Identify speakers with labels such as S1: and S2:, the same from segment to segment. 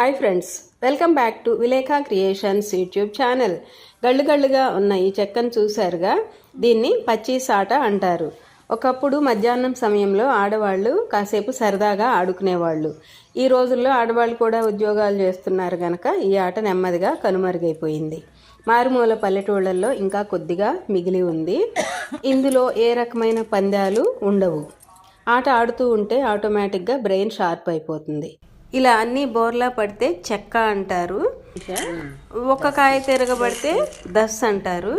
S1: Hi friends, welcome back to Vilekha creations YouTube channel. గళ్ళుగా ఉన్న ఈ చెక్కను చూశారుగా, దీన్ని పచ్చీసాట అంటారు. ఒకప్పుడు మధ్యాహ్నం సమయంలో ఆడవాళ్ళు కాసేపు సరదాగా ఆడుకునేవాళ్ళు. ఈ రోజుల్లో ఆడవాళ్ళు కూడా ఉద్యోగాలు చేస్తున్నారు గనక ఈ ఆట నెమ్మదిగా కనుమరుగైపోయింది. మారుమూల పల్లెటూళ్ళల్లో ఇంకా కొద్దిగా మిగిలి ఉంది. ఇందులో ఏ రకమైన పందాలు ఉండవు. ఆట ఆడుతూ ఉంటే ఆటోమేటిక్గా బ్రెయిన్ షార్ప్ అయిపోతుంది. ఇలా అన్నీ బోర్లా పడితే చెక్క అంటారు. ఒక కాయ తిరగబడితే దస్ అంటారు.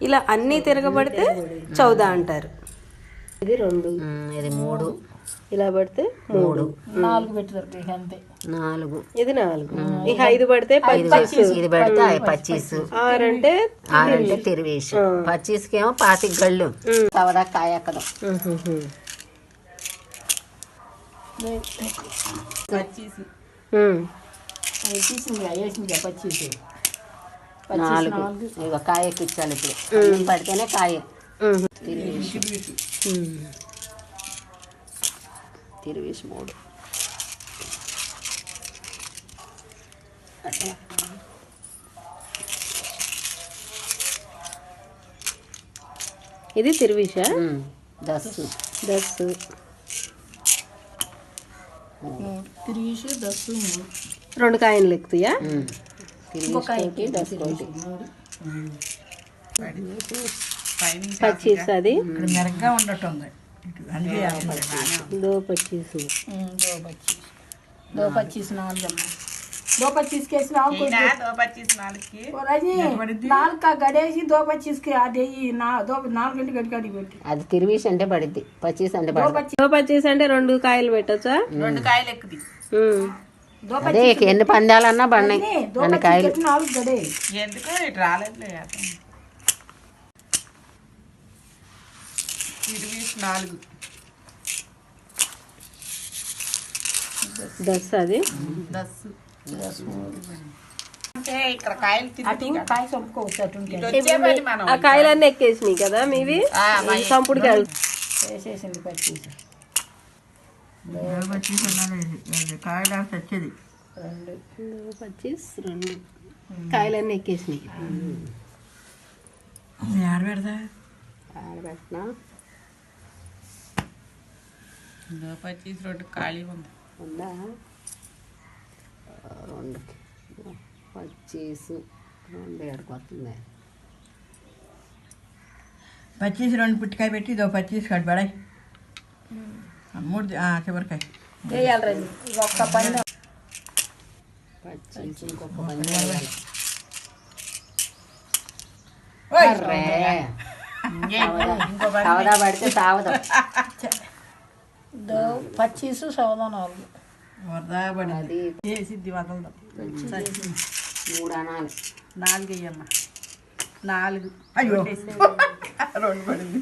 S1: ఇలా అన్నీ తిరగబడితే చౌదా అంటారు. ఇది 2,
S2: ఇది 3,
S1: ఇలా పడితే 3,
S3: 4 పెట్టి అంతే.
S2: 4,
S1: ఇది 4, ఇక 5 పడితే 25,
S2: ఇది పడితే 25,
S1: 6 అంటే
S2: 23, 25కేమో 25 గళ్ళు. సవదా కాయ ఎక్కదు. నాలుగు ఇక కాయ ఎక్కించాలి ఇప్పుడు. పడితేనే కాయ. తిరిగేసి 3.
S1: ఇది తిరువిష.
S2: 10.
S1: 10,
S3: తిరిగి 10,
S1: 2 కాయలు ఎక్కుతాయా? పచ్చీస్ అది
S3: మెరగ్గా ఉండటం.
S1: 2 25,
S3: 25 4 दो 25 के नाम को
S4: 25 की
S3: राजी नाल का गडेसी 225 के आदे ना 4 గంటల గడికాడి పెట్టి.
S2: అది తిరిగేసి అంటే పడిద్ది. 25 అంటే పడిద్ది.
S1: 25 అంటే 2 కాయలు పెట్టచ్చా?
S4: 2 కాయలు ఎక్కుది.
S2: అదే ఎన్ని పందాలన్నా పడినాయి. 2 కాయలు
S3: 4 గడే
S4: ఎందుకు ఇటు రాలేదులే. 24
S1: 10 అది
S4: 10 అంటే ఇక్కడ కాయలు తిరిగి
S3: కాయ సంపుకోవచ్చు. అటుంటే
S4: వచ్చేపని మనం
S1: ఆ కాయలన్నీ ఎక్కేసినాయి కదా మీవి. సంపుడికి
S3: వేసేసింది పచ్చేసి
S4: కాయలు వచ్చేది
S1: 2 కాయలన్నీ ఎక్కేసినాయి.
S4: ఆడబెడదా
S1: ఆడబెట్టినా 25 2 ఖాళీ ఉంది. ఉందా?
S2: 2 25 2 ఏడుకు వస్తుంది.
S4: 25 2 పుట్టికాయ పెట్టి 25 కట్బడాయి 3 చివరికాయ
S3: వేయాలి. రండి ఒక్క పని
S2: 25 ఇంకొక పని వేయాలి. సవదా పడితే సావదు.
S3: 25 14
S4: వరదా పడి
S2: అది
S4: వేసిద్ది వదలదు.
S2: 3 అనాలి.
S4: 4 అయ్యమ్మ 4 అయ్యో 2 పడింది.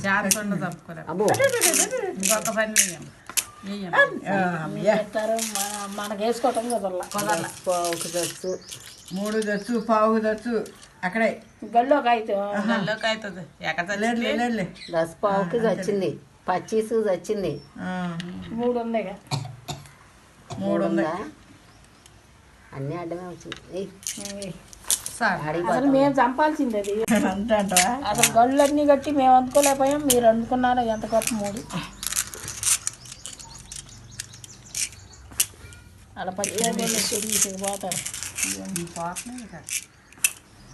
S4: జాగ్రత్త తప్పుకోలే.
S2: అబ్బో
S4: ఇంకొక పని వేయమ్మ.
S3: మనకు వేసుకోవటం కుదరలా.
S2: పావుకు 10,
S4: 3 దచ్చు పావు దచ్చు అక్కడే
S3: గల్లోకి అయితే
S4: గల్లోకి అవుతుంది. ఎక్కడ లేదు
S2: 10 పావుకి వచ్చింది. 25 వచ్చింది.
S3: 3 ఉంది.
S4: 3 ఉంది.
S2: అన్నీ అడ్డమే వచ్చింది.
S3: అసలు మేము చంపాల్సింది అది.
S4: అంతే అంటావా?
S3: అసలు గళ్ళన్నీ కట్టి మేము అందుకోలేకపోయాం. మీరు అందుకున్నారు. ఎంత గొప్ప 3 అలా పచ్చి పోతారు.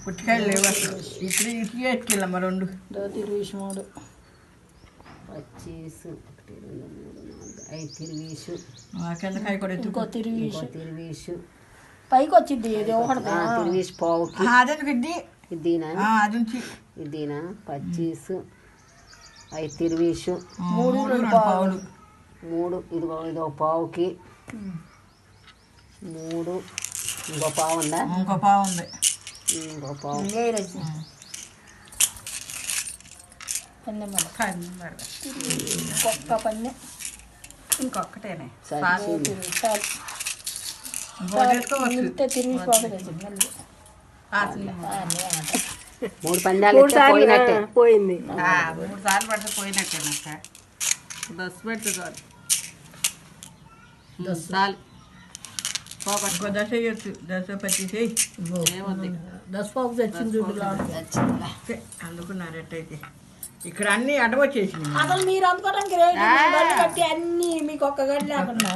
S4: పుట్టికాయలు లేవు అసలు. ఇటు ఎట్టుకెళ్ళమ్మ 2
S3: 23
S2: 25 1 2 3 4 5
S4: కిందకాయ కూడా ఎత్తు.
S3: ఇంకో తిరిగి
S2: తిరిగేసు
S3: పైకి వచ్చింది. ఇది ఒకటి
S2: తిరిగేసి పావుకి
S4: అదే బిడ్డి
S2: ఇద్దీనా
S4: అది నుంచి
S2: ఇద్దీనా 25 5 తిరిగేసు
S4: 3 2 పావులు
S2: 3 ఇదో పావుకి 3 ఇంకో పావు ఉందా?
S4: ఇంకో పావు ఉంది.
S2: ఇంకో పావు
S3: ఒక్క పన్నె
S4: ఇంకొకటేనే
S3: చాలు. తిరిగిపోతుంది.
S2: 3 పందాలు పోయినట్టే.
S1: పోయింది.
S4: 3 సార్లు పడితే పోయినట్టేనక్క. 10 పెడితే చాలు. 10 సార్లు ఇంకో దశ వేయచ్చు, దశ పచ్చిసేయి.
S3: దసపాకు తెచ్చింది
S4: అందుకున్నారట్టయితే ఇక్కడ అన్ని అడవచ్చేసింది.
S3: అసలు మీరు అందుకోవడానికి రేటు గడ్డి కట్టి అన్ని మీకు ఒక్క గడ్డి లేకుండా